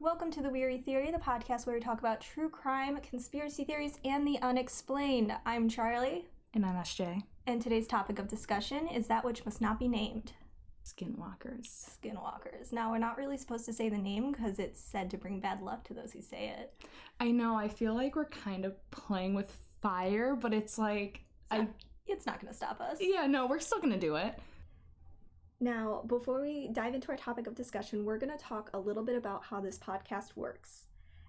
Welcome to The Weary Theory, the podcast where we talk about true crime, conspiracy theories, and the unexplained. I'm Charlie. And I'm SJ. And today's topic of discussion is that which must not be named. Skinwalkers. Skinwalkers. Now, we're not really supposed to say the name because it's said to bring bad luck to those who say it. I know, I feel like we're kind of playing with fire, but it's like... It's not going to stop us. Yeah, no, we're still going to do it. Now, before we dive into our topic of discussion, we're going to talk a little bit about how this podcast works.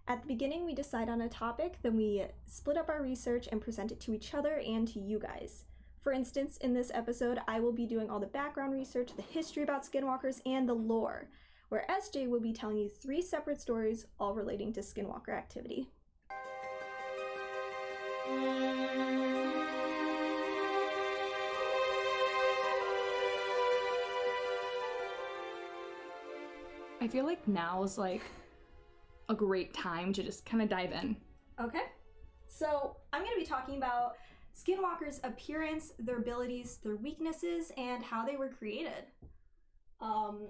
At the beginning, we decide on a topic, then we split up our research and present it to each other and to you guys. For instance, in this episode, I will be doing all the background research, the history about Skinwalkers, and the lore, where SJ will be telling you 3 separate stories, all relating to Skinwalker activity. I feel like now is like a great time to just kind of dive in. Okay. So I'm going to be talking about Skinwalkers' appearance, their abilities, their weaknesses, and how they were created.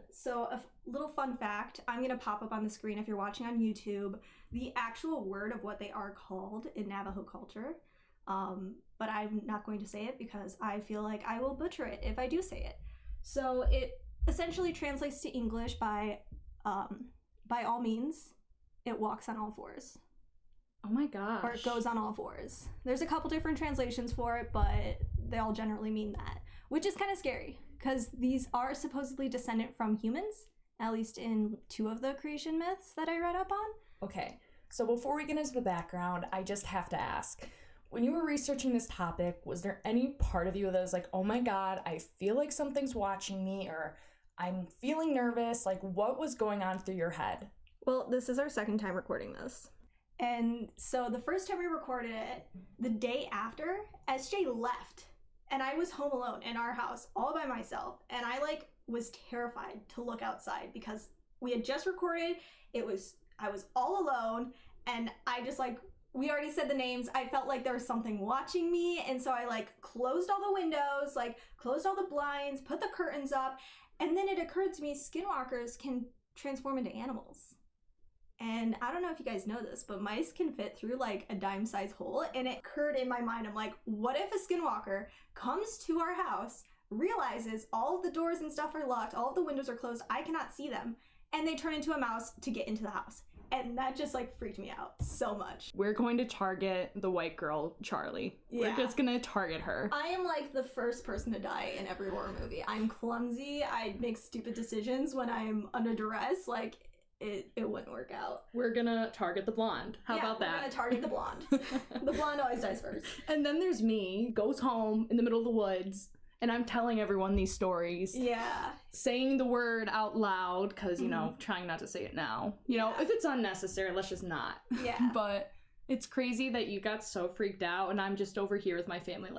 So a little fun fact, I'm going to pop up on the screen if you're watching on YouTube, the actual word of what they are called in Navajo culture. But I'm not going to say it because I feel like I will butcher it if I do say it. So it essentially translates to English by all means, it walks on all fours. Oh my gosh. Or it goes on all fours. There's a couple different translations for it, but they all generally mean that, which is kind of scary because these are supposedly descendant from humans, at least in 2 of the creation myths that I read up on. Okay, so before we get into the background, I just have to ask, when you were researching this topic, was there any part of you that was like, oh my god, I feel like something's watching me, or I'm feeling nervous? Like, what was going on through your head? Well, this is our second time recording this. And so the first time we recorded it, the day after, SJ left. And I was home alone in our house all by myself. And I was terrified to look outside because we had just recorded. I was all alone. And I just we already said the names. I felt like there was something watching me. And so I closed all the windows, closed all the blinds, put the curtains up. And then it occurred to me, Skinwalkers can transform into animals. And I don't know if you guys know this, but mice can fit through a dime-sized hole. And it occurred in my mind, I'm like, what if a Skinwalker comes to our house, realizes all of the doors and stuff are locked, all of the windows are closed, I cannot see them, and they turn into a mouse to get into the house. And that just freaked me out so much. We're going to target the white girl, Charlie. Yeah. We're just going to target her. I am the first person to die in every horror movie. I'm clumsy. I make stupid decisions when I'm under duress. It wouldn't work out. We're going to target the blonde. How about that? We're going to target the blonde. The blonde always dies first. And then there's me, goes home in the middle of the woods, and I'm telling everyone these stories. Yeah. Saying the word out loud, because, trying not to say it now. You know, if it's unnecessary, let's just not. Yeah. But it's crazy that you got so freaked out, and I'm just over here with my family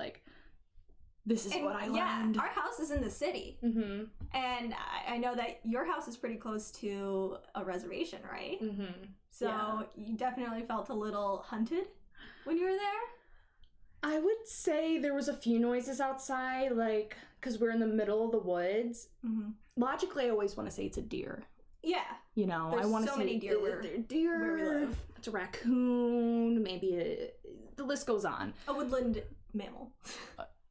this is what I learned. Yeah, our house is in the city. Mm-hmm. And I know that your house is pretty close to a reservation, right? Mm-hmm. So you definitely felt a little hunted when you were there? I would say there was a few noises outside, because we're in the middle of the woods. Mm-hmm. Logically, I always want to say it's a deer. Yeah. There's I want to so say many deer where we live. It's a raccoon, maybe the list goes on. A woodland mammal.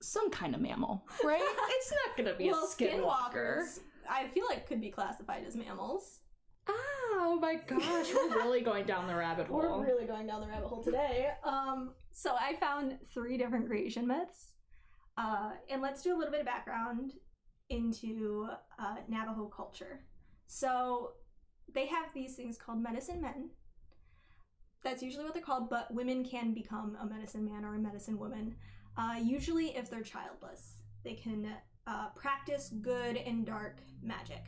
Some kind of mammal, right? It's not going to be a skinwalker. I feel could be classified as mammals. Oh my gosh, we're really going down the rabbit hole. We're really going down the rabbit hole today. So I found 3 different creation myths. And let's do a little bit of background into Navajo culture. So they have these things called medicine men. That's usually what they're called, but women can become a medicine man or a medicine woman. Usually if they're childless. They can practice good and dark magic.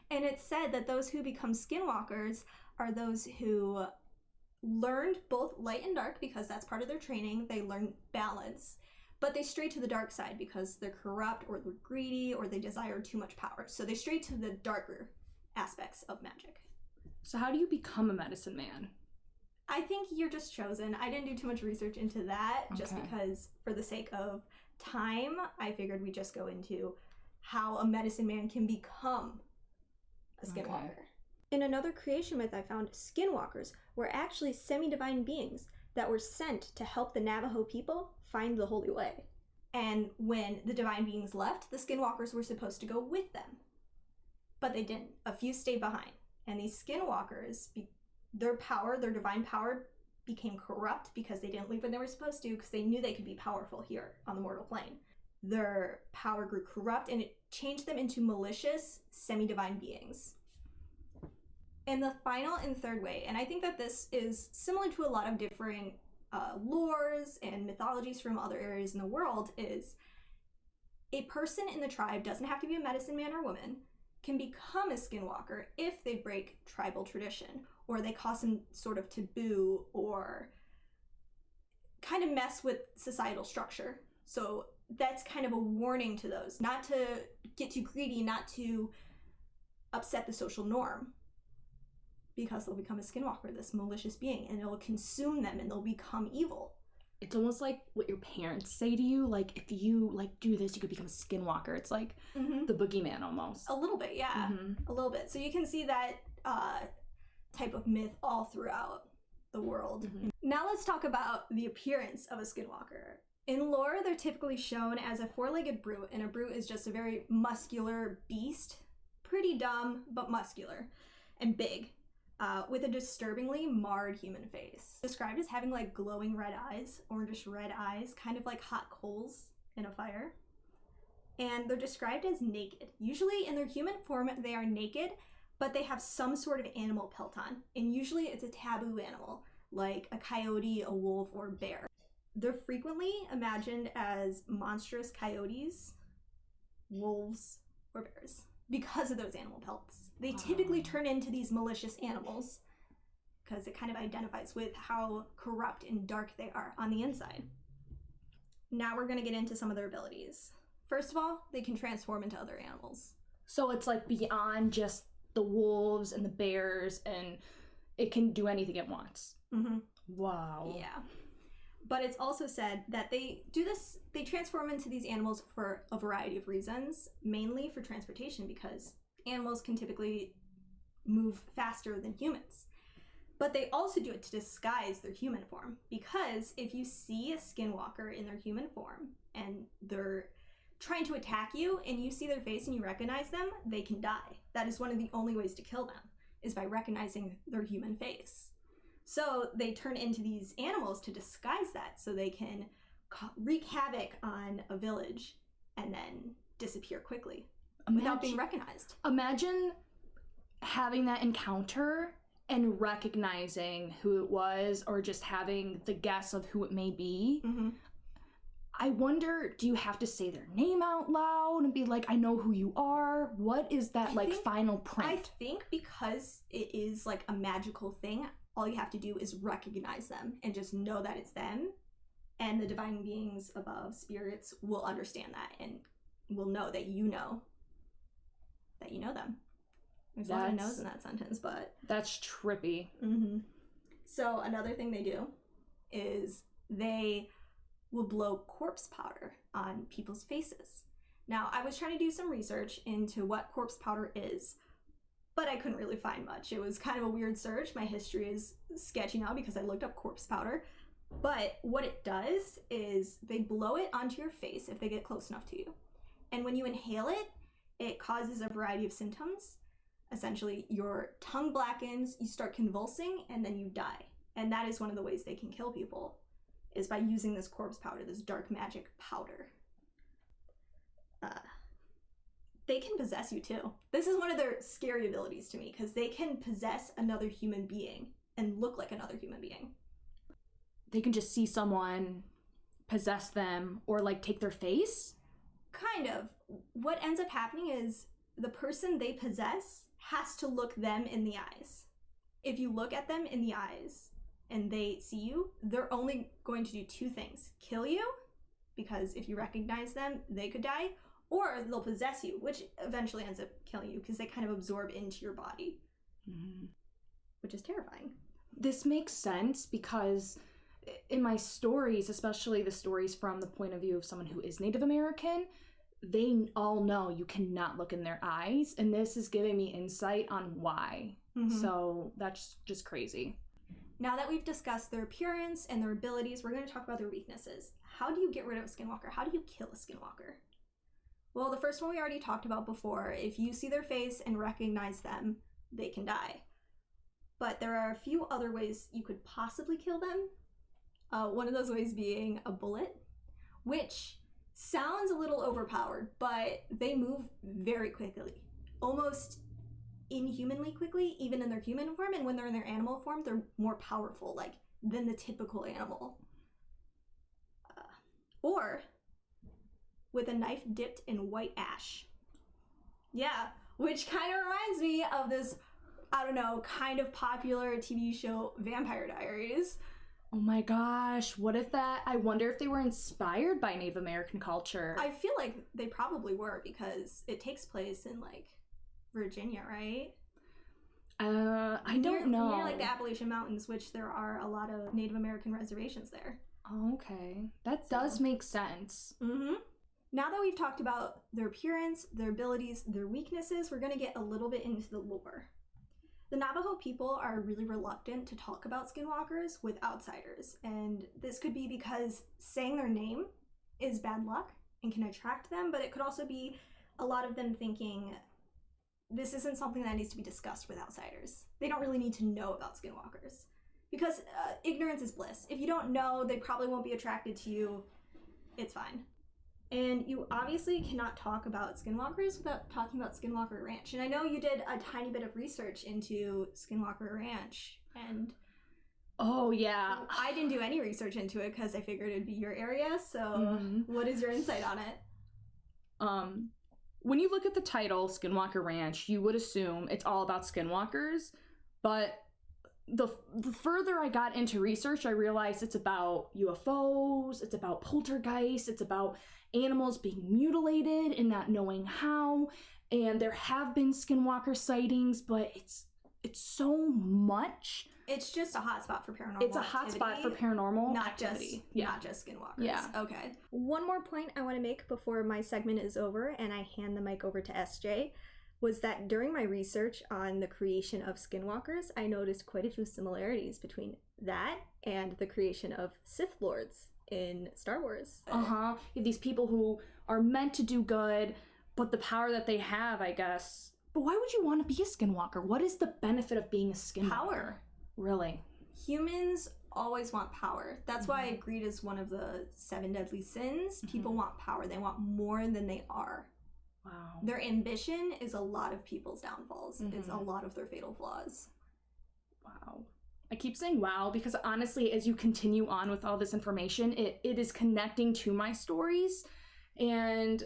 And it's said that those who become skinwalkers are those who learned both light and dark because that's part of their training. They learn balance, but they stray to the dark side because they're corrupt or they're greedy or they desire too much power. So they stray to the darker aspects of magic. So how do you become a medicine man? I think you're just chosen. I didn't do too much research into that just because for the sake of time, I figured we'd just go into how a medicine man can become a skinwalker. In another creation myth I found, Skinwalkers were actually semi-divine beings that were sent to help the Navajo people find the Holy Way. And when the divine beings left, the Skinwalkers were supposed to go with them. But they didn't. A few stayed behind. And these Skinwalkers, their divine power, became corrupt because they didn't leave when they were supposed to, because they knew they could be powerful here on the mortal plane. Their power grew corrupt, and it changed them into malicious, semi-divine beings. And the final and third way, and I think that this is similar to a lot of different lores and mythologies from other areas in the world, is a person in the tribe doesn't have to be a medicine man or woman, can become a skinwalker if they break tribal tradition, or they cause some sort of taboo, or kind of mess with societal structure. So that's kind of a warning to those, not to get too greedy, not to upset the social norm, because they'll become a skinwalker, this malicious being, and it'll consume them and they'll become evil. It's almost like what your parents say to you, like, if you do this, you could become a skinwalker. It's like the boogeyman almost. A little bit, yeah. A little bit. So you can see that type of myth all throughout the world. Now let's talk about the appearance of a skinwalker. In lore, they're typically shown as a four-legged brute, and a brute is just a very muscular beast. Pretty dumb, but muscular and big. With a disturbingly marred human face. Described as having like glowing red eyes, orangish red eyes, kind of like hot coals in a fire. And they're described as naked. Usually in their human form, they are naked, but they have some sort of animal pelt on. And usually it's a taboo animal, like a coyote, a wolf, or a bear. They're frequently imagined as monstrous coyotes, wolves, or bears because of those animal pelts. They typically turn into these malicious animals because it kind of identifies with how corrupt and dark they are on the inside. Now we're going to get into some of their abilities. First of all, they can transform into other animals. So it's like beyond just the wolves and the bears, and it can do anything it wants. Wow. Yeah. But it's also said that they do this, they transform into these animals for a variety of reasons, mainly for transportation, because animals can typically move faster than humans. But they also do it to disguise their human form, because if you see a skinwalker in their human form and they're trying to attack you and you see their face and you recognize them, they can die. That is one of the only ways to kill them, is by recognizing their human face. So they turn into these animals to disguise that, so they can wreak havoc on a village and then disappear quickly without being recognized. Imagine having that encounter and recognizing who it was, or just having the guess of who it may be. I wonder, do you have to say their name out loud and be like, I know who you are? What is that final print? I think because it is like a magical thing, all you have to do is recognize them and just know that it's them. And the divine beings above, spirits, will understand that and will know that you know them. There's a lot of no's in that sentence, but... That's trippy. So another thing they do is they will blow corpse powder on people's faces. Now, I was trying to do some research into what corpse powder is, but I couldn't really find much. It was kind of a weird search. My history is sketchy now because I looked up corpse powder. But what it does is they blow it onto your face if they get close enough to you. And when you inhale it, it causes a variety of symptoms. Essentially, your tongue blackens, you start convulsing, and then you die. And that is one of the ways they can kill people, is by using this corpse powder, this dark magic powder. They can possess you too. This is one of their scary abilities to me, because they can possess another human being and look like another human being. They can just see someone, possess them, or take their face? Kind of. What ends up happening is the person they possess has to look them in the eyes. If you look at them in the eyes and they see you, they're only going to do two things. Kill you, because if you recognize them, they could die, or they'll possess you, which eventually ends up killing you because they kind of absorb into your body, which is terrifying. This makes sense because in my stories, especially the stories from the point of view of someone who is Native American, they all know you cannot look in their eyes, and this is giving me insight on why. So that's just crazy. Now that we've discussed their appearance and their abilities, we're going to talk about their weaknesses. How do you get rid of a Skinwalker? How do you kill a Skinwalker? Well, the first one we already talked about before. If you see their face and recognize them, they can die. But there are a few other ways you could possibly kill them. One of those ways being a bullet, which sounds a little overpowered, but they move very quickly. Almost inhumanly quickly, even in their human form, and when they're in their animal form, they're more powerful, like, than the typical animal. Or with a knife dipped in white ash. Yeah, which kind of reminds me of this, I don't know, kind of popular TV show, Vampire Diaries. Oh my gosh, I wonder if they were inspired by Native American culture. I feel like they probably were, because it takes place in, like, Virginia, right? I don't know. Near, like, the Appalachian Mountains, which there are a lot of Native American reservations there. Oh, okay. That does make sense. Now that we've talked about their appearance, their abilities, their weaknesses, we're going to get a little bit into the lore. The Navajo people are really reluctant to talk about Skinwalkers with outsiders, and this could be because saying their name is bad luck and can attract them, but it could also be a lot of them thinking this isn't something that needs to be discussed with outsiders. They don't really need to know about Skinwalkers, because ignorance is bliss. If you don't know, they probably won't be attracted to you. It's fine. And you obviously cannot talk about Skinwalkers without talking about Skinwalker Ranch. And I know you did a tiny bit of research into Skinwalker Ranch, and oh yeah, I didn't do any research into it because I figured it'd be your area. So what is your insight on it? When you look at the title Skinwalker Ranch, you would assume it's all about skinwalkers, but the further I got into research, I realized it's about UFOs, it's about poltergeists, it's about animals being mutilated and not knowing how, and there have been skinwalker sightings, but it's so much. It's just a hotspot for paranormal. It's a hotspot for paranormal activity. Not just Skinwalkers. Yeah. Okay. One more point I want to make before my segment is over and I hand the mic over to SJ was that during my research on the creation of Skinwalkers, I noticed quite a few similarities between that and the creation of Sith Lords in Star Wars. You have these people who are meant to do good, but the power that they have, I guess. But why would you want to be a Skinwalker? What is the benefit of being a Skinwalker? Power. Really? Humans always want power. That's why greed is one of the 7 deadly sins. People want power. They want more than they are. Wow. Their ambition is a lot of people's downfalls. It's a lot of their fatal flaws. Wow. I keep saying wow because honestly, as you continue on with all this information, it is connecting to my stories. And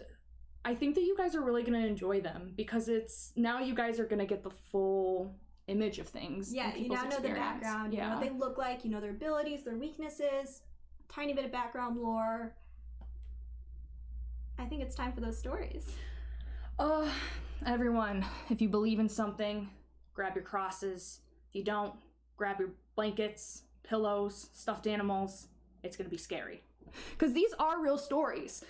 I think that you guys are really going to enjoy them because now you guys are going to get the full image of things. Yeah, you now know the background, you know what they look like, you know their abilities, their weaknesses, tiny bit of background lore. I think it's time for those stories. Everyone, if you believe in something, grab your crosses. If you don't, grab your blankets, pillows, stuffed animals. It's gonna be scary. Because these are real stories.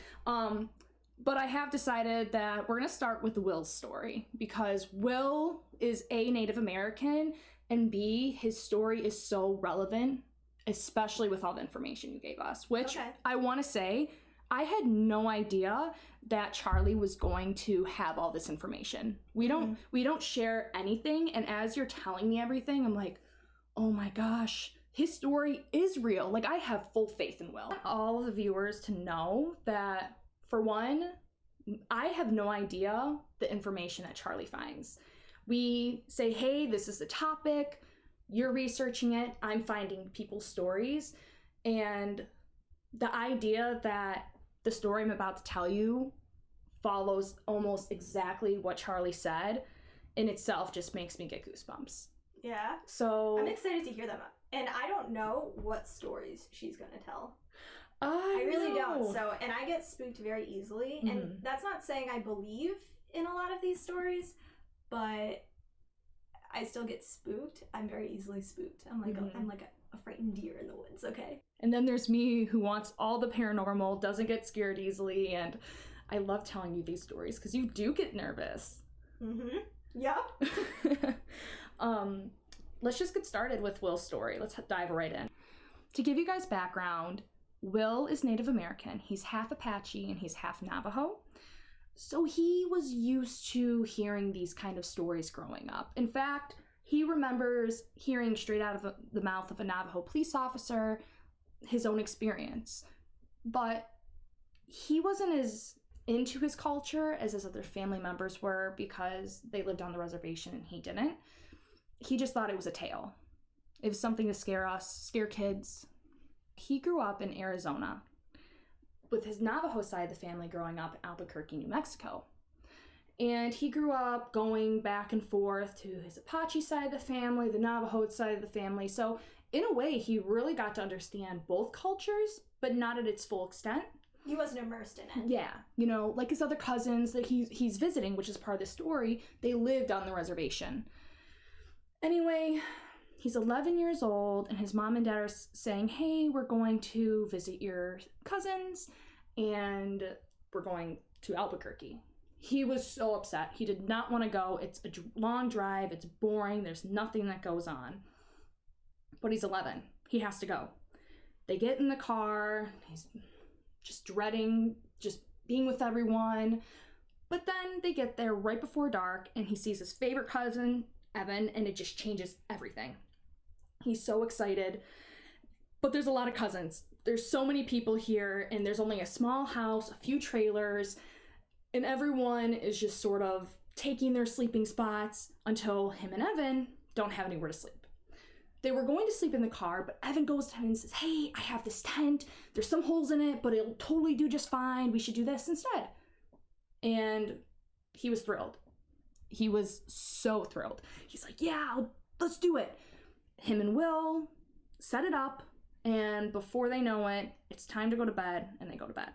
But I have decided that we're gonna start with Will's story because Will is A, Native American, and B, his story is so relevant, especially with all the information you gave us, which I wanna say, I had no idea that Charlie was going to have all this information. We don't share anything, and as you're telling me everything, I'm like, oh my gosh, his story is real. Like, I have full faith in Will. I want all of the viewers to know that, for one, I have no idea the information that Charlie finds. We say, hey, this is the topic, you're researching it, I'm finding people's stories, and the idea that the story I'm about to tell you follows almost exactly what Charlie said in itself just makes me get goosebumps. Yeah. So I'm excited to hear them. And I don't know what stories she's going to tell. I really don't. So, and I get spooked very easily. And that's not saying I believe in a lot of these stories, but I still get spooked. I'm very easily spooked. I'm like a frightened deer in the woods, okay? And then there's me who wants all the paranormal, doesn't get scared easily, and I love telling you these stories because you do get nervous. Yep. Let's just get started with Will's story. Let's dive right in. To give you guys background, Will is Native American. He's half Apache and he's half Navajo. So he was used to hearing these kind of stories growing up. In fact, he remembers hearing straight out of the mouth of a Navajo police officer his own experience. But he wasn't as into his culture as his other family members were because they lived on the reservation and he didn't. He just thought it was a tale. It was something to scare us, scare kids. He grew up in Arizona, with his Navajo side of the family growing up in Albuquerque, New Mexico. And he grew up going back and forth to his Apache side of the family, the Navajo side of the family. So in a way, he really got to understand both cultures, but not at its full extent. He wasn't immersed in it. Yeah, you know, like his other cousins that he's visiting, which is part of the story, they lived on the reservation. Anyway, he's 11 years old, and his mom and dad are saying, hey, we're going to visit your cousins, and we're going to Albuquerque. He was so upset. He did not want to go. It's a long drive. It's boring. There's nothing that goes on. But he's 11. He has to go. They get in the car. He's just dreading just being with everyone. But then they get there right before dark, and he sees his favorite cousin, Evan, and it just changes everything. He's so excited. But there's a lot of cousins. There's so many people here, and there's only a small house, a few trailers, and everyone is just sort of taking their sleeping spots until him and Evan don't have anywhere to sleep. They were going to sleep in the car, but Evan goes to him and says, hey, I have this tent. There's some holes in it, but it'll totally do just fine. We should do this instead. And he was thrilled. He was so thrilled. He's like, yeah, let's do it. Him and Will set it up, and before they know it, it's time to go to bed, and they go to bed.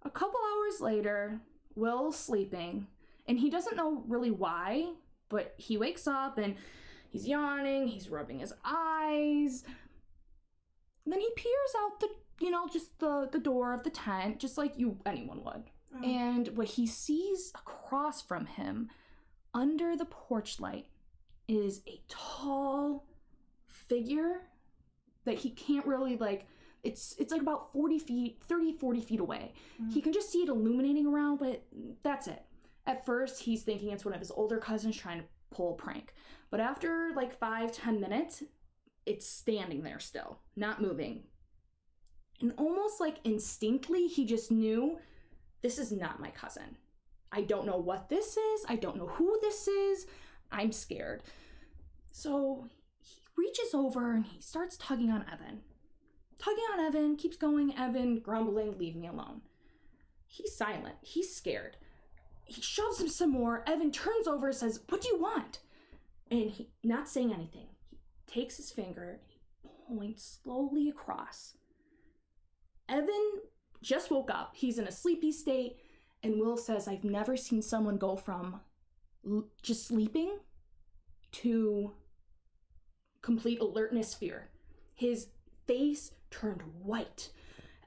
A couple hours later, Will's sleeping, and he doesn't know really why, but he wakes up, and he's yawning, he's rubbing his eyes. Then he peers out the door of the tent, just like anyone would. And what he sees across from him, under the porch light, is a tall figure that he can't really, it's like about 40 feet away. He can just see it illuminating around, but that's it. At first, he's thinking it's one of his older cousins trying to pull a prank. But after 5-10 minutes, it's standing there still, not moving. And almost instinctively, he just knew, this is not my cousin. I don't know what this is. I don't know who this is. I'm scared. So he reaches over and he starts tugging on Evan. Keeps going. Evan grumbling, leave me alone. He's silent. He's scared. He shoves him some more. Evan turns over and says, what do you want? And he, not saying anything, he takes his finger and he points slowly across. Evan just woke up. He's in a sleepy state, and Will says, I've never seen someone go from just sleeping to complete alertness fear. His face turned white,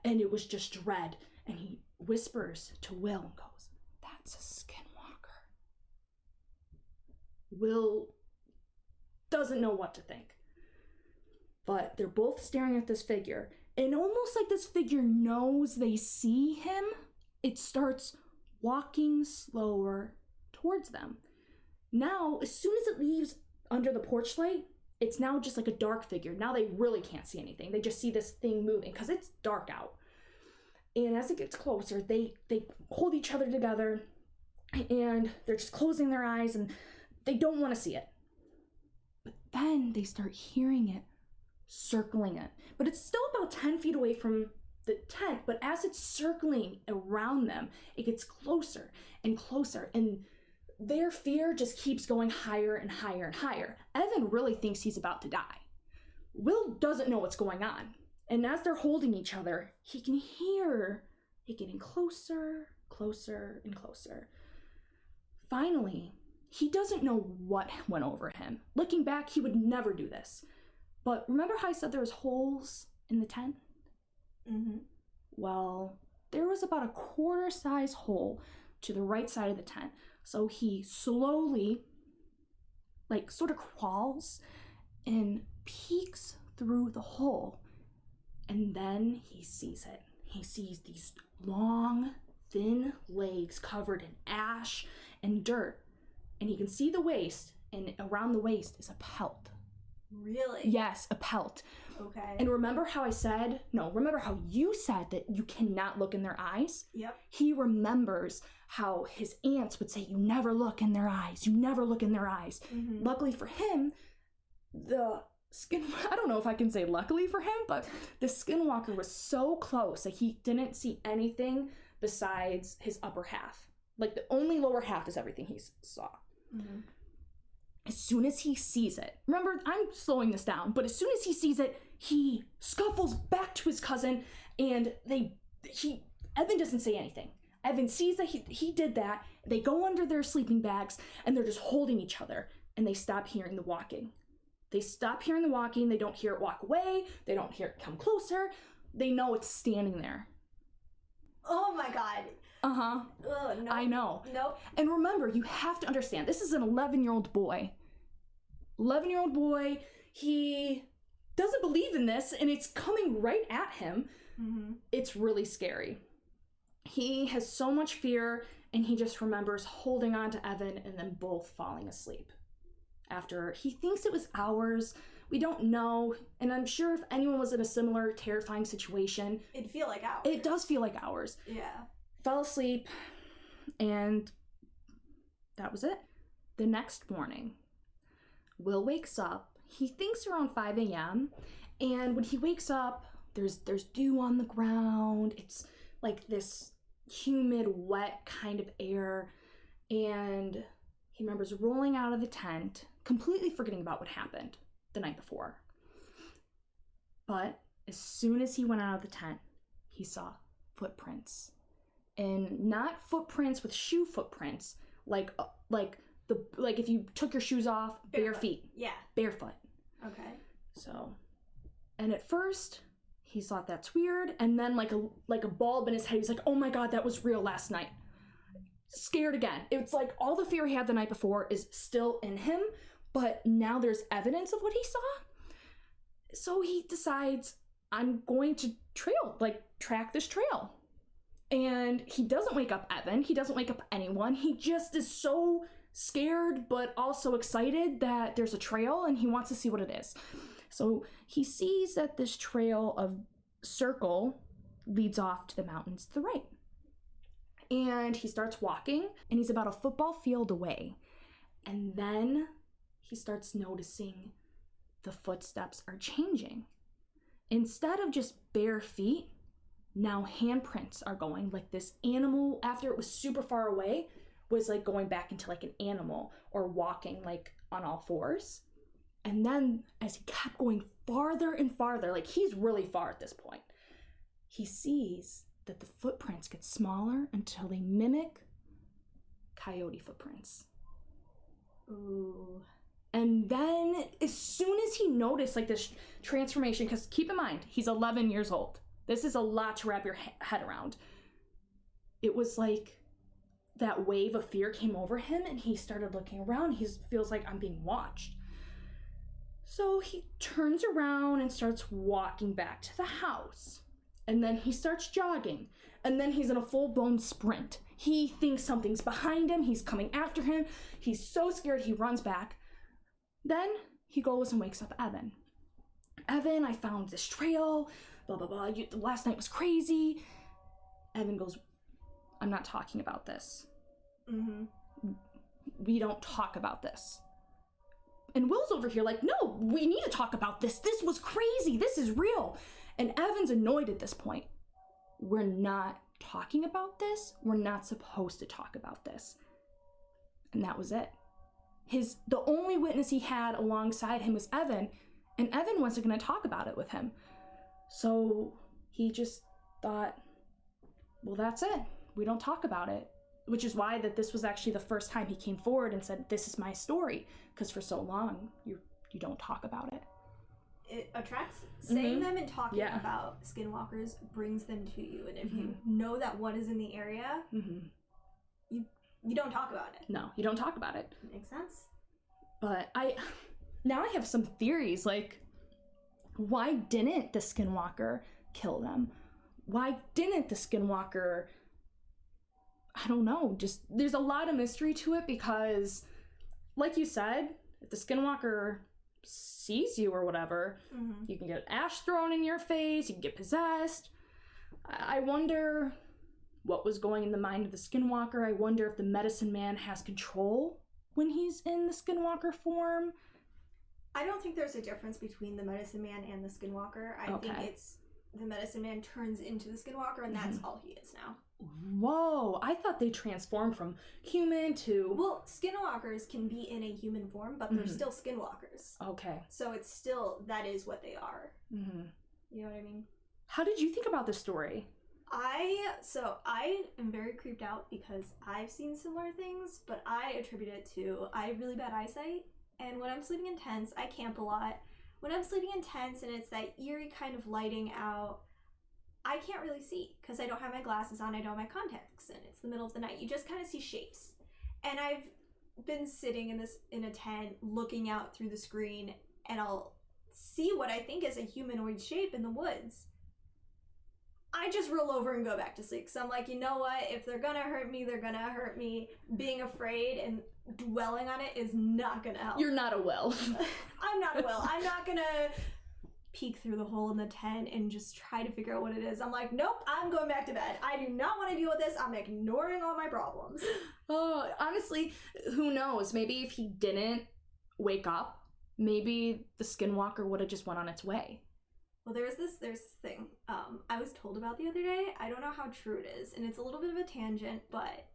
and it was just dread. And he whispers to Will and goes, that's a skinwalker. Will doesn't know what to think. But they're both staring at this figure. And almost like this figure knows they see him, it starts walking slower towards them. Now, as soon as it leaves under the porch light, it's now just like a dark figure. Now they really can't see anything. They just see this thing moving because it's dark out. And as it gets closer, they hold each other together, and they're just closing their eyes, and they don't want to see it. But then they start hearing it circling it. But it's still about 10 feet away from the tent, but as it's circling around them, it gets closer and closer, and their fear just keeps going higher and higher and higher. Evan really thinks he's about to die. Will doesn't know what's going on, and as they're holding each other, he can hear it getting closer, closer, and closer. Finally, he doesn't know what went over him. Looking back, he would never do this. But remember how I said there was holes in the tent? Mm-hmm. Well, there was about a quarter-size hole to the right side of the tent. So he slowly like sort of crawls and peeks through the hole. And then he sees it. He sees these long, thin legs covered in ash and dirt. And he can see the waist, and around the waist is a pelt. Really? Yes, a pelt. Okay. And remember how you said that you cannot look in their eyes? Yep. He remembers how his aunts would say, you never look in their eyes. You never look in their eyes. Mm-hmm. Luckily for him, I don't know if I can say luckily for him, but the Skinwalker was so close that he didn't see anything besides his upper half. Like, the only lower half is everything he saw. Mm-hmm. As soon as he sees it, remember, I'm slowing this down, but as soon as he sees it, he scuffles back to his cousin, and Evan doesn't say anything. Evan sees that he did that. They go under their sleeping bags, and they're just holding each other, and they stop hearing the walking. They stop hearing the walking. They don't hear it walk away. They don't hear it come closer. They know it's standing there. Oh my God. Uh-huh. Ugh, no. I know. Nope. And remember, you have to understand, this is an 11-year-old boy. 11-year-old boy, he doesn't believe in this, and it's coming right at him. Mm-hmm. It's really scary. He has so much fear, and he just remembers holding on to Evan and then both falling asleep. After, he thinks it was hours. We don't know, and I'm sure if anyone was in a similar terrifying situation, It'd feel like hours. it does feel like hours. Yeah. Fell asleep, and that was it. The next morning, Will wakes up. He thinks around 5 a.m., and when he wakes up, there's dew on the ground. It's like this humid, wet kind of air, and he remembers rolling out of the tent, completely forgetting about what happened the night before. But as soon as he went out of the tent, he saw footprints. And not footprints with shoe footprints, like if you took your shoes off, bare feet. Yeah. Barefoot. Okay. So, and at first, he thought that's weird, and then like a bulb in his head, he's like, oh my God, that was real last night. Scared again. It's like all the fear he had the night before is still in him, but now there's evidence of what he saw. So he decides, I'm going to track this trail. And he doesn't wake up Evan. He doesn't wake up anyone. He just is so scared, but also excited that there's a trail, and he wants to see what it is. So he sees that this trail of circle leads off to the mountains to the right. And he starts walking, and he's about a football field away. And then he starts noticing the footsteps are changing. Instead of just bare feet, now handprints are going, like this animal, after it was super far away, was like going back into like an animal or walking like on all fours. And then as he kept going farther and farther, like he's really far at this point, he sees that the footprints get smaller until they mimic coyote footprints. Ooh. And then as soon as he noticed like this transformation, because keep in mind, he's 11 years old. This is a lot to wrap your head around. It was like that wave of fear came over him, and he started looking around. He feels like, I'm being watched. So he turns around and starts walking back to the house. And then he starts jogging. And then he's in a full-blown sprint. He thinks something's behind him. He's coming after him. He's so scared he runs back. Then he goes and wakes up Evan. Evan, I found this trail. Blah, blah, blah. Last night was crazy. Evan goes, I'm not talking about this. Mm-hmm. We don't talk about this. And Will's over here like, no, we need to talk about this. This was crazy. This is real. And Evan's annoyed at this point. We're not talking about this. We're not supposed to talk about this. And that was it. The only witness he had alongside him was Evan, and Evan wasn't going to talk about it with him. So he just thought, well, that's it. We don't talk about it. Which is why that this was actually the first time he came forward and said, this is my story. Because for so long, you don't talk about it. It attracts, saying Mm-hmm. them and talking Yeah. about Skinwalkers brings them to you. And if Mm-hmm. you know that one is in the area, Mm-hmm. you don't talk about it. No, you don't talk about it. Makes sense? But now I have some theories, like, why didn't the Skinwalker kill them? Why didn't the Skinwalker, I don't know, just, there's a lot of mystery to it because, like you said, if the Skinwalker sees you or whatever, you can get ash thrown in your face, you can get possessed. I wonder what was going in the mind of the Skinwalker. I wonder if the medicine man has control when he's in the Skinwalker form. I don't think there's a difference between the medicine man and the Skinwalker. I think it's the medicine man turns into the Skinwalker and that's all he is now. Whoa, I thought they transformed from human to... Well, Skinwalkers can be in a human form, but they're still Skinwalkers. Okay. So it's still, that is what they are. You know what I mean? How did you think about this story? I am very creeped out because I've seen similar things, but I attribute it to, I have really bad eyesight, and when I'm sleeping in tents, I camp a lot. When I'm sleeping in tents and it's that eerie kind of lighting out, I can't really see because I don't have my glasses on, I don't have my contacts, and it's the middle of the night. You just kind of see shapes. And I've been sitting in a tent looking out through the screen, and I'll see what I think is a humanoid shape in the woods. I just roll over and go back to sleep. So I'm like, you know what? If they're gonna hurt me, they're gonna hurt me. Being afraid and dwelling on it is not gonna help. You're not a Will. I'm not a Will. I'm not gonna peek through the hole in the tent and just try to figure out what it is. I'm like, nope, I'm going back to bed. I do not want to deal with this. I'm ignoring all my problems. Oh, honestly, who knows? Maybe if he didn't wake up, maybe the Skinwalker would have just went on its way. Well, there's this thing I was told about the other day. I don't know how true it is, and it's a little bit of a tangent, but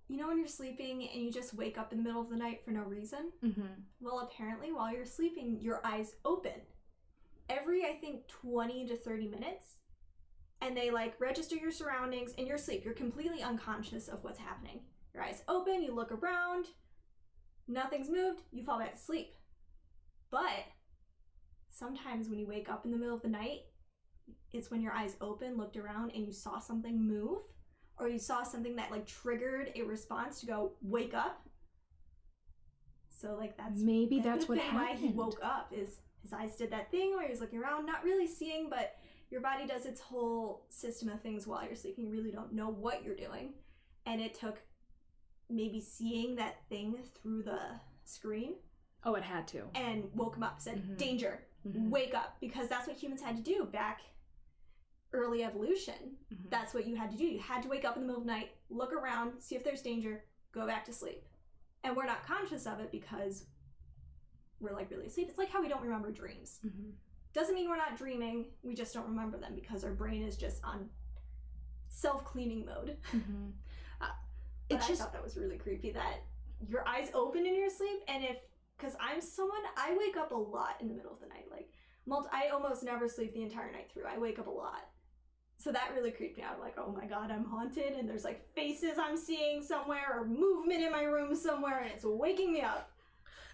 you know when you're sleeping and you just wake up in the middle of the night for no reason? Well, apparently while you're sleeping, your eyes open every, I think, 20 to 30 minutes, and they like register your surroundings in your sleep. You're completely unconscious of what's happening. Your eyes open, you look around, nothing's moved, you fall back to sleep. But sometimes when you wake up in the middle of the night, it's when your eyes open, looked around, and you saw something move, or you saw something that like triggered a response to go, wake up. So like that's what happened. Why he happened. woke up is his eyes did that thing where he was looking around, not really seeing, but your body does its whole system of things while you're sleeping. You really don't know what you're doing. And it took maybe seeing that thing through the screen. Oh, it had to. And woke him up, said, danger, wake up. Because that's what humans had to do back early evolution. That's what you had to do. You had to wake up in the middle of the night, look around, see if there's danger, go back to sleep. And we're not conscious of it because we're like really asleep. It's like how we don't remember dreams. Doesn't mean we're not dreaming, we just don't remember them because our brain is just on self-cleaning mode. But I thought that was really creepy that your eyes open in your sleep, and because I'm someone, I wake up a lot in the middle of the night. Like, I almost never sleep the entire night through. I wake up a lot. So that really creeped me out. I'm like, oh my God, I'm haunted, and there's like faces I'm seeing somewhere or movement in my room somewhere, and it's waking me up.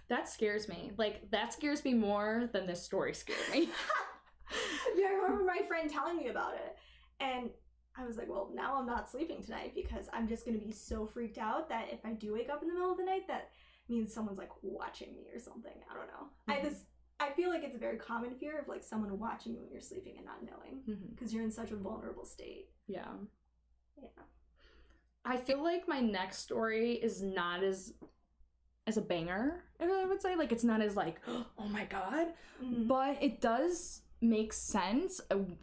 That scares me. Like, that scares me more than this story scared me. Yeah, I remember my friend telling me about it, and I was like, well, now I'm not sleeping tonight because I'm just going to be so freaked out that if I do wake up in the middle of the night, that means someone's like watching me or something. I don't know. I feel like it's a very common fear of like someone watching you when you're sleeping and not knowing because you're in such a vulnerable state. Yeah. I feel like my next story is not as a banger, I would say. Like, it's not as like, oh my God, but it does make sense,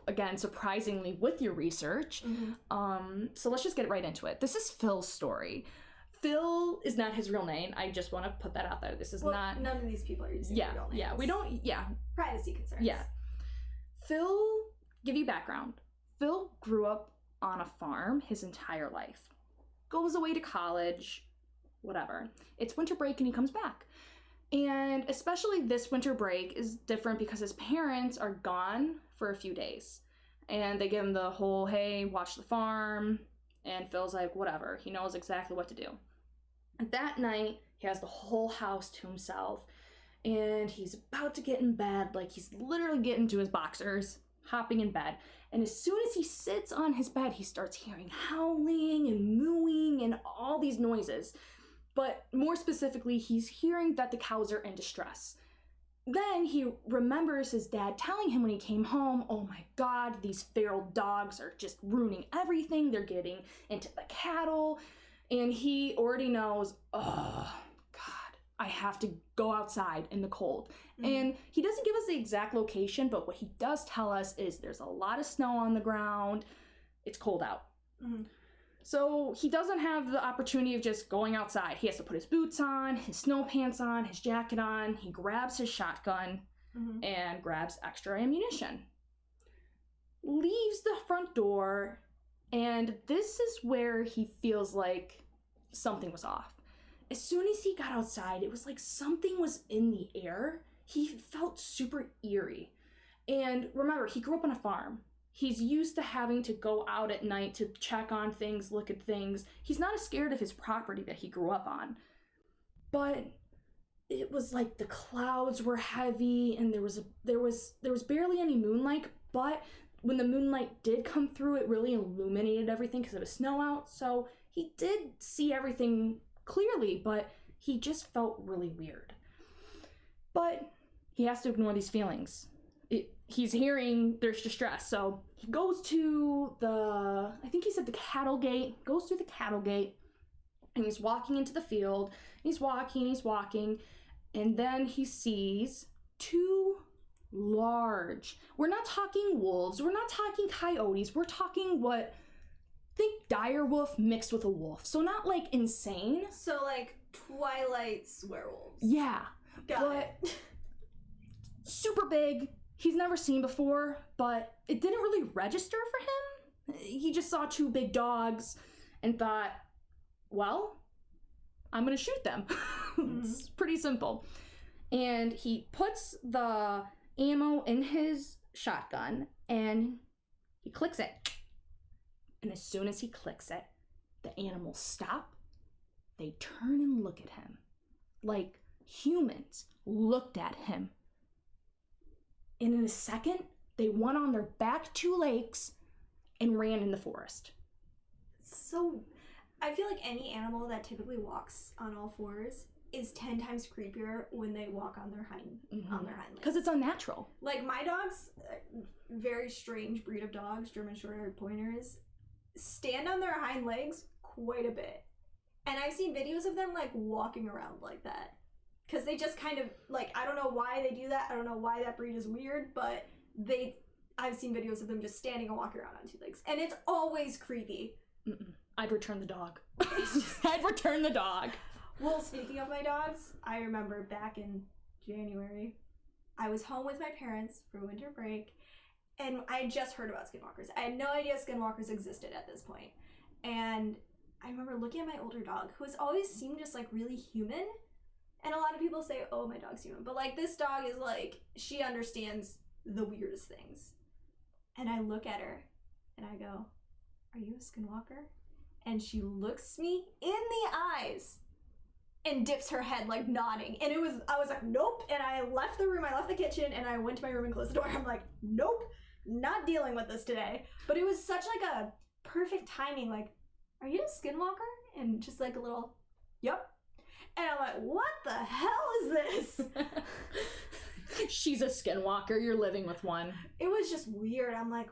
again, surprisingly, with your research. So let's just get right into it. This is Phil's story. Phil is not his real name. I just want to put that out there. This is not... None of these people are using their real names. Yeah, we don't... Yeah. Privacy concerns. Yeah. Phil, give you background. Phil grew up on a farm his entire life. Goes away to college, whatever. It's winter break and he comes back. And especially this winter break is different because his parents are gone for a few days. And they give him the whole, hey, watch the farm. And Phil's like, whatever. He knows exactly what to do. And that night, he has the whole house to himself. And he's about to get in bed. Like, he's literally getting to his boxers, hopping in bed. And as soon as he sits on his bed, he starts hearing howling and mooing and all these noises. But more specifically, he's hearing that the cows are in distress. Then he remembers his dad telling him when he came home, oh my God, these feral dogs are just ruining everything. They're getting into the cattle. And he already knows, oh God, I have to go outside in the cold. And he doesn't give us the exact location, but what he does tell us is there's a lot of snow on the ground. It's cold out. So he doesn't have the opportunity of just going outside. He has to put his boots on, his snow pants on, his jacket on. He grabs his shotgun and grabs extra ammunition. Leaves the front door, and this is where he feels like something was off. As soon as he got outside, it was like something was in the air. He felt super eerie. And remember, he grew up on a farm. He's used to having to go out at night to check on things, look at things. He's not as scared of his property that he grew up on. But it was like the clouds were heavy and there was barely any moonlight, but when the moonlight did come through, it really illuminated everything because it was snow out. So he did see everything clearly, but he just felt really weird. But he has to ignore these feelings. He's hearing there's distress, so he goes to I think he said the cattle gate, goes through the cattle gate, and he's walking into the field. He's walking, and then he sees two large, we're not talking wolves, we're not talking coyotes, we're talking think dire wolf mixed with a wolf, so not like insane. So like Twilight's werewolves. Yeah. Got it. Super big. He's never seen before, but it didn't really register for him. He just saw two big dogs and thought, well, I'm gonna shoot them. It's pretty simple. And he puts the ammo in his shotgun and he clicks it. And as soon as he clicks it, the animals stop. They turn and look at him like humans looked at him. And in a second, they went on their back two legs and ran in the forest. So, I feel like any animal that typically walks on all fours is 10 times creepier when they walk on their hind legs. Because it's unnatural. Like my dogs, very strange breed of dogs, German Short-haired Pointers, stand on their hind legs quite a bit. And I've seen videos of them like walking around like that. Because they just kind of, like, I don't know why they do that. I don't know why that breed is weird, but I've seen videos of them just standing and walking around on two legs. And it's always creepy. I'd return the dog. I'd return the dog. Well, speaking of my dogs, I remember back in January, I was home with my parents for winter break, and I had just heard about Skinwalkers. I had no idea Skinwalkers existed at this point. And I remember looking at my older dog, who has always seemed just, like, really human. And a lot of people say, oh, my dog's human. But, like, this dog is, like, she understands the weirdest things. And I look at her, and I go, are you a Skinwalker? And she looks me in the eyes and dips her head, like, nodding. And I was like, nope. And I left the room, I left the kitchen, and I went to my room and closed the door. I'm like, nope, not dealing with this today. But it was such, like, a perfect timing. Like, are you a Skinwalker? And just, like, a little, yep. And I'm like, what the hell is this? She's a Skinwalker. You're living with one. It was just weird. I'm like,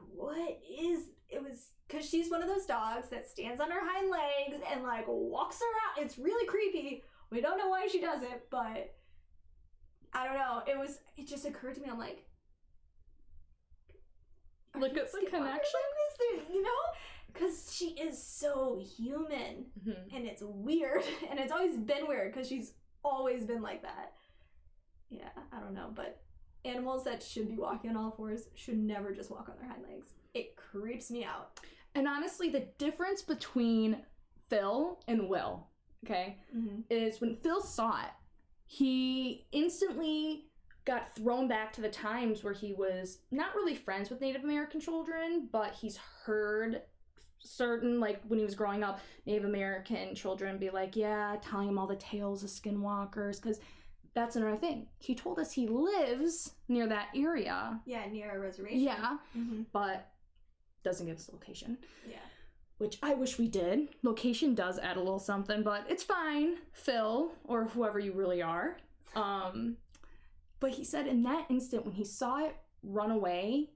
it was, because she's one of those dogs that stands on her hind legs and, like, walks around. It's really creepy. We don't know why she does it, but I don't know. It just occurred to me. I'm like, look at the connection. Like, is there, you know? Because she is so human, and it's weird, and it's always been weird, because she's always been like that. Yeah, I don't know, but animals that should be walking on all fours should never just walk on their hind legs. It creeps me out. And honestly, the difference between Phil and Will, okay, is when Phil saw it, he instantly got thrown back to the times where he was not really friends with Native American children, but he's heard certain, like, when he was growing up, Native American children be like, yeah, telling him all the tales of Skinwalkers, because that's another thing. He told us he lives near that area. Yeah, near a reservation. Yeah, but doesn't give us the location. Yeah. which I wish we did. Location does add a little something, but it's fine, Phil, or whoever you really are. But he said in that instant when he saw it run away,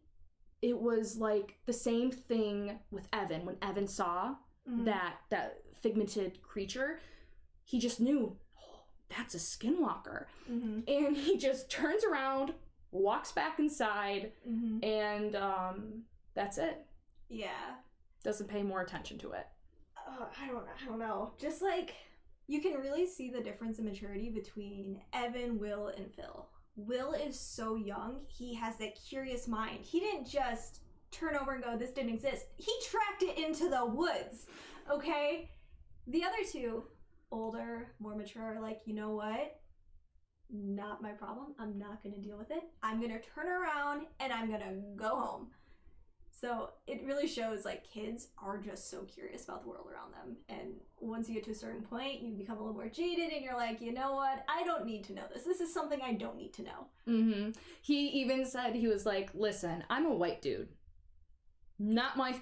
it was like the same thing with Evan. When Evan saw that figmented creature, he just knew, oh, that's a skinwalker. And he just turns around, walks back inside, and that's it. Yeah. Doesn't pay more attention to it. I don't know. Just like, you can really see the difference in maturity between Evan, Will, and Phil. Will is so young. He has that curious mind. He didn't just turn over and go, this didn't exist. He tracked it into the woods, okay? The other two, older, more mature, are like, you know what? Not my problem. I'm not going to deal with it. I'm going to turn around and I'm going to go home. So it really shows like kids are just so curious about the world around them. And once you get to a certain point, you become a little more jaded and you're like, you know what? I don't need to know this. This is something I don't need to know. He even said, he was like, listen, I'm a white dude. Not my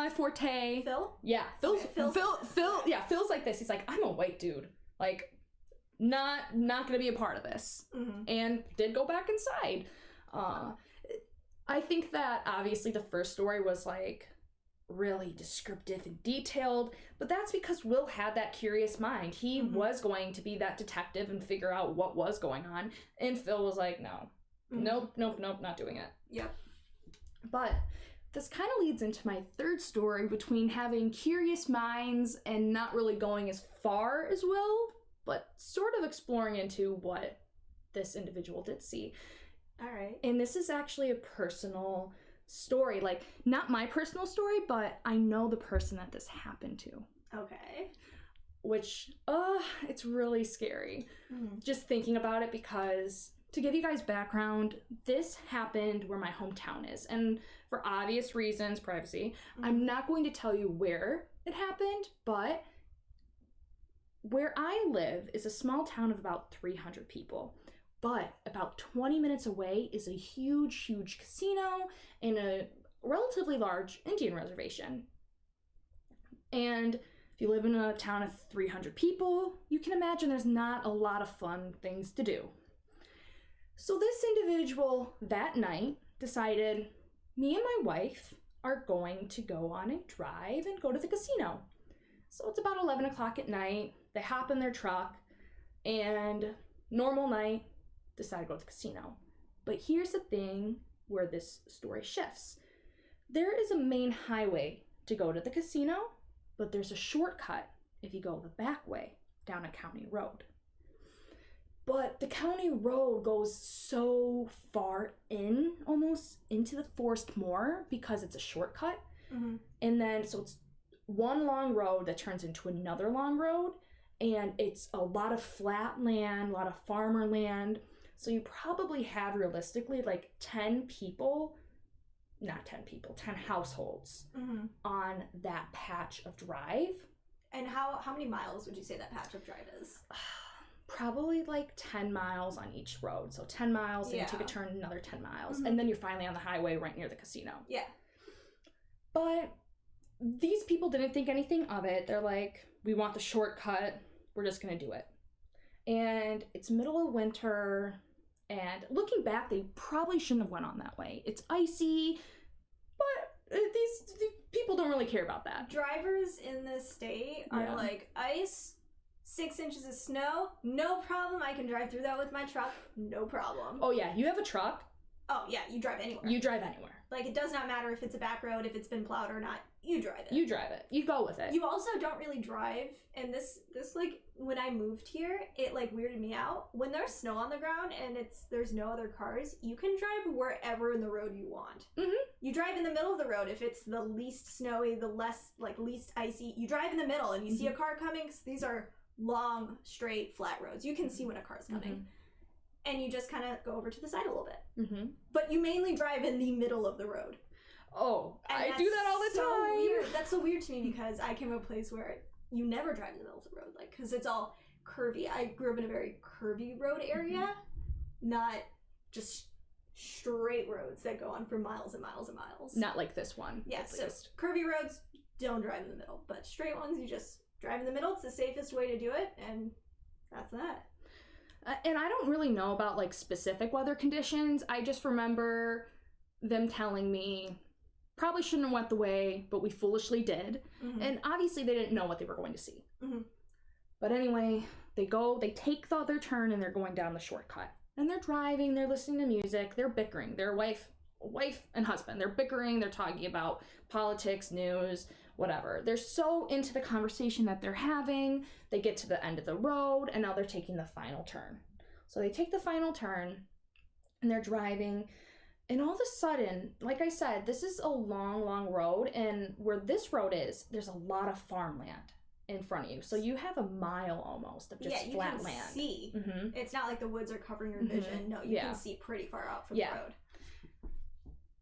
forte. Phil? Yeah. Phil's like this. He's like, I'm a white dude. Like, not gonna be a part of this. And did go back inside. I think that obviously the first story was like really descriptive and detailed, but that's because Will had that curious mind. He was going to be that detective and figure out what was going on, and Phil was like, nope, not doing it. Yep. But this kind of leads into my third story between having curious minds and not really going as far as Will, but sort of exploring into what this individual did see. All right. And this is actually a personal story. Like, not my personal story, but I know the person that this happened to. Okay. Which, it's really scary. Just thinking about it, because to give you guys background, this happened where my hometown is. And for obvious reasons, privacy, I'm not going to tell you where it happened, but where I live is a small town of about 300 people. But about 20 minutes away is a huge casino and a relatively large Indian reservation. And if you live in a town of 300 people, you can imagine there's not a lot of fun things to do. So this individual that night decided, me and my wife are going to go on a drive and go to the casino. So it's about 11 o'clock at night. They hop in their truck, and normal night, decide to go to the casino. But here's the thing where this story shifts. There is a main highway to go to the casino, but there's a shortcut if you go the back way down a county road. But the county road goes so far in, almost into the forest more, because it's a shortcut. And then, so it's one long road that turns into another long road, and it's a lot of flat land, a lot of farmer land. So you probably have realistically like 10 households on that patch of drive. And how many miles would you say that patch of drive is? Probably like 10 miles on each road. So 10 miles, and you take a turn, another 10 miles. And then you're finally on the highway right near the casino. Yeah. But these people didn't think anything of it. They're like, we want the shortcut. We're just going to do it. And it's middle of winter. And looking back, they probably shouldn't have went on that way. It's icy, but these people don't really care about that. Drivers in this state are like, ice, 6 inches of snow, no problem. I can drive through that with my truck, no problem. Oh yeah, you have a truck. Oh yeah, you drive anywhere. You drive anywhere. Like, it does not matter if it's a back road, if it's been plowed or not. You drive it. You drive it. You go with it. You also don't really drive, and this like, when I moved here, it like weirded me out. When there's snow on the ground and there's no other cars, you can drive wherever in the road you want. You drive in the middle of the road if it's the least snowy, the least icy. You drive in the middle and you see a car coming, 'cause these are long, straight, flat roads. You can see when a car's coming. And you just kind of go over to the side a little bit. But you mainly drive in the middle of the road. Oh, I do that all the time. Weird. That's so weird to me, because I came from a place where you never drive in the middle of the road, like, because it's all curvy. I grew up in a very curvy road area, not just straight roads that go on for miles and miles and miles. Not like this one. Yeah, so curvy roads, don't drive in the middle. But straight ones, you just drive in the middle. It's the safest way to do it, and that's that. And I don't really know about like specific weather conditions. I just remember them telling me probably shouldn't have went the way, but we foolishly did. Mm-hmm. And obviously they didn't know what they were going to see. Mm-hmm. But anyway, they take the other turn and they're going down the shortcut. And they're driving, they're listening to music, they're bickering. Their wife and husband, they're bickering, they're talking about politics, news, whatever. They're so into the conversation that they're having. They get to the end of the road and now they're taking the final turn. So they take the final turn and they're driving. And all of a sudden, like I said, this is a long, long road. And where this road is, there's a lot of farmland in front of you. So you have a mile almost of just flat land. See. Mm-hmm. It's not like the woods are covering your vision. Mm-hmm. No, you can see pretty far out from the road.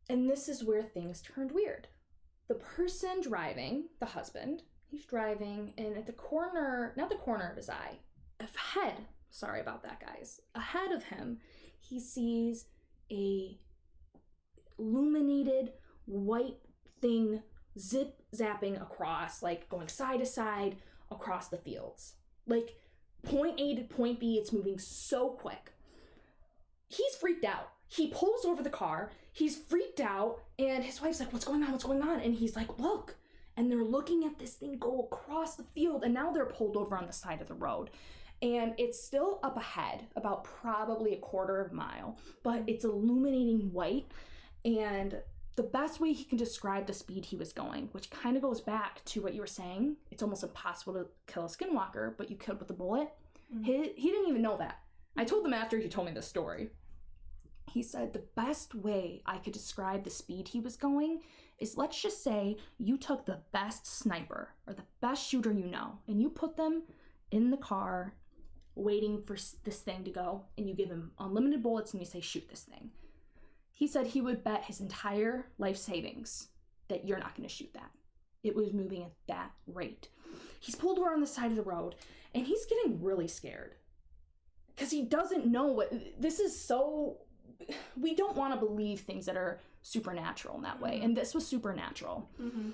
And this is where things turned weird. The person driving, the husband, he's driving, and at the corner, not the corner of his eye, ahead, sorry about that, guys, ahead of him, he sees a illuminated white thing zip-zapping across, like going side to side across the fields. Like point A to point B, it's moving so quick. He's freaked out. He pulls over the car, he's freaked out, and his wife's like, what's going on? What's going on? And he's like, look. And they're looking at this thing go across the field, and now they're pulled over on the side of the road. And it's still up ahead, about probably a quarter of a mile, but it's illuminating white. And the best way he can describe the speed he was going, which kind of goes back to what you were saying, it's almost impossible to kill a skinwalker, but you killed with a bullet. Mm-hmm. He didn't even know that. I told him after he told me this story. He said the best way I could describe the speed he was going is, let's just say you took the best sniper or the best shooter you know, and you put them in the car waiting for this thing to go, and you give him unlimited bullets and you say, shoot this thing. He said he would bet his entire life savings that you're not going to shoot that. It was moving at that rate. He's pulled over on the side of the road, and he's getting really scared because he doesn't know what this is. So we don't want to believe things that are supernatural in that way. And this was supernatural. Mm-hmm.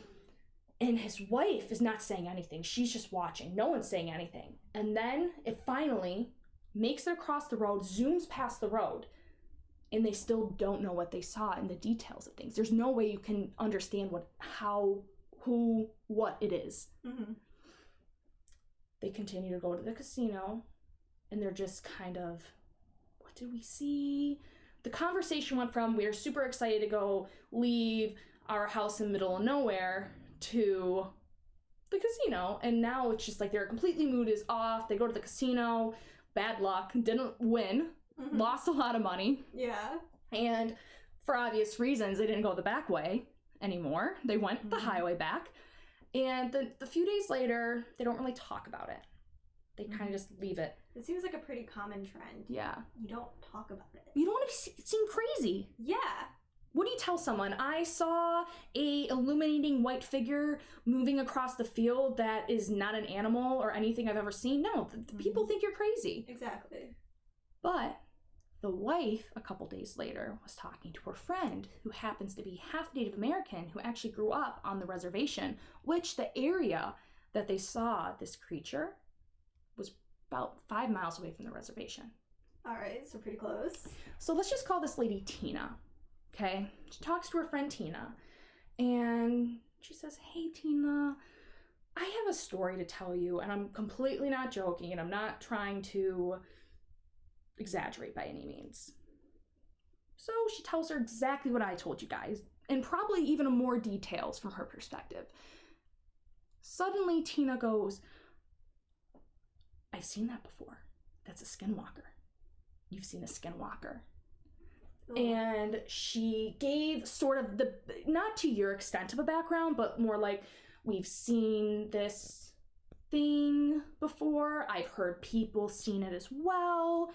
And his wife is not saying anything. She's just watching. No one's saying anything. And then it finally makes it across the road, zooms past the road, and they still don't know what they saw and the details of things. There's no way you can understand what it is. Mm-hmm. They continue to go to the casino, and they're just kind of, what did we see? The conversation went from, we're super excited to go leave our house in the middle of nowhere to the casino. And now it's just like their completely mood is off. They go to the casino, bad luck, didn't win, mm-hmm. lost a lot of money. Yeah. And for obvious reasons, they didn't go the back way anymore. They went mm-hmm. the highway back. And the few days later, they don't really talk about it. They kind of just leave it. It seems like a pretty common trend. Yeah. You don't talk about it. You don't want to seem crazy. Yeah. What do you tell someone? I saw a illuminating white figure moving across the field that is not an animal or anything I've ever seen. No, the people think you're crazy. Exactly. But the wife, a couple days later, was talking to her friend who happens to be half Native American, who actually grew up on the reservation, which the area that they saw this creature was about 5 miles away from the reservation. All right, so pretty close. So let's just call this lady Tina, okay? She talks to her friend Tina, and she says, hey, Tina, I have a story to tell you, and I'm completely not joking, and I'm not trying to exaggerate by any means. So she tells her exactly what I told you guys, and probably even more details from her perspective. Suddenly, Tina goes, I've seen that before. That's a skinwalker. You've seen a skinwalker. Oh. And she gave sort of the, not to your extent of a background, but more like, we've seen this thing before. I've heard people seen it as well.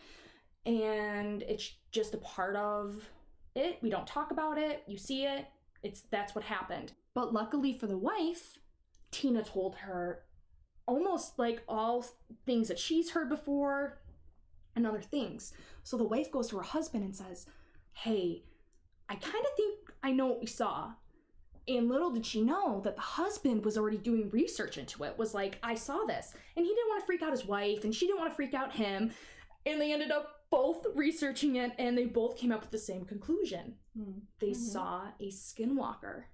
And it's just a part of it. We don't talk about it. You see it. That's what happened. But luckily for the wife, Tina told her almost like all things that she's heard before and other things. So the wife goes to her husband and says, hey, I kind of think I know what we saw. And little did she know that the husband was already doing research into it, was like, I saw this. And he didn't want to freak out his wife, and she didn't want to freak out him. And they ended up both researching it, and they both came up with the same conclusion. They saw a skinwalker.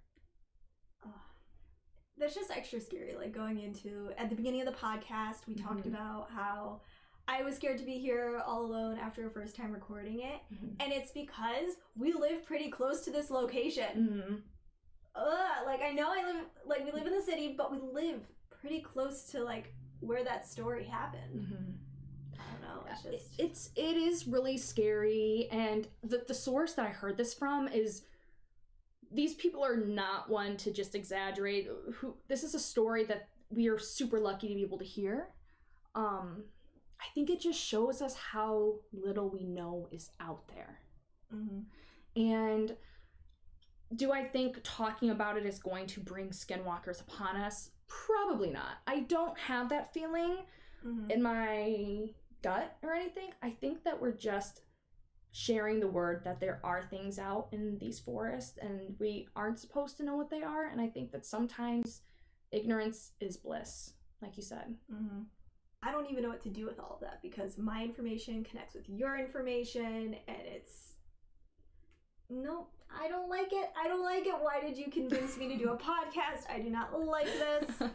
That's just extra scary. Like, going into, at the beginning of the podcast, we talked about how I was scared to be here all alone after a first time recording it. And it's because we live pretty close to this location. Like, I know we live in the city, but we live pretty close to, like, where that story happened. I don't know, it's just... It is really scary, and the source that I heard this from is, these people are not one to just exaggerate. This is a story that we are super lucky to be able to hear. I think it just shows us how little we know is out there. And do I think talking about it is going to bring skinwalkers upon us? Probably not. I don't have that feeling in my gut or anything. I think that we're just sharing the word that there are things out in these forests and we aren't supposed to know what they are. And I think that sometimes ignorance is bliss, like you said. I don't even know what to do with all of that, because my information connects with your information, and it's... No, I don't like it. I don't like it. Why did you convince me to do a podcast? I do not like this.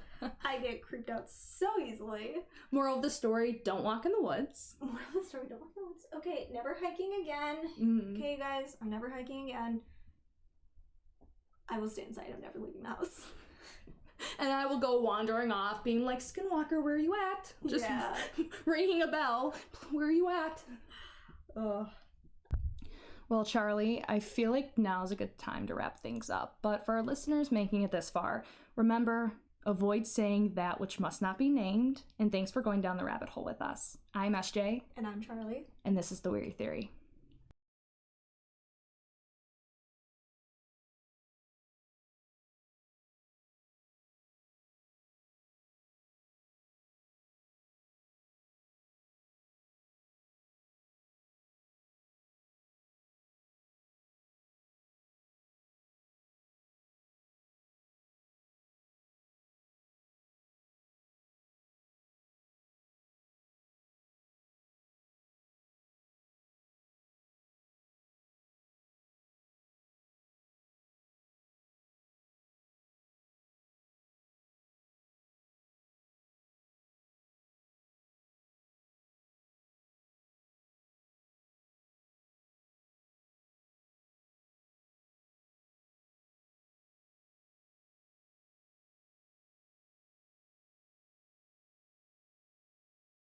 I get creeped out so easily. Moral of the story, don't walk in the woods. Moral of the story, don't walk in the woods. Okay, never hiking again. Okay, guys, I'm never hiking again. I will stay inside. I'm never leaving the house. And I will go wandering off, being like, Skinwalker, where are you at? Just ringing a bell. Where are you at? Well, Charlie, I feel like now's a good time to wrap things up. But for our listeners making it this far, remember, avoid saying that which must not be named. And thanks for going down the rabbit hole with us. I'm SJ. And I'm Charlie. And this is The Weary Theory.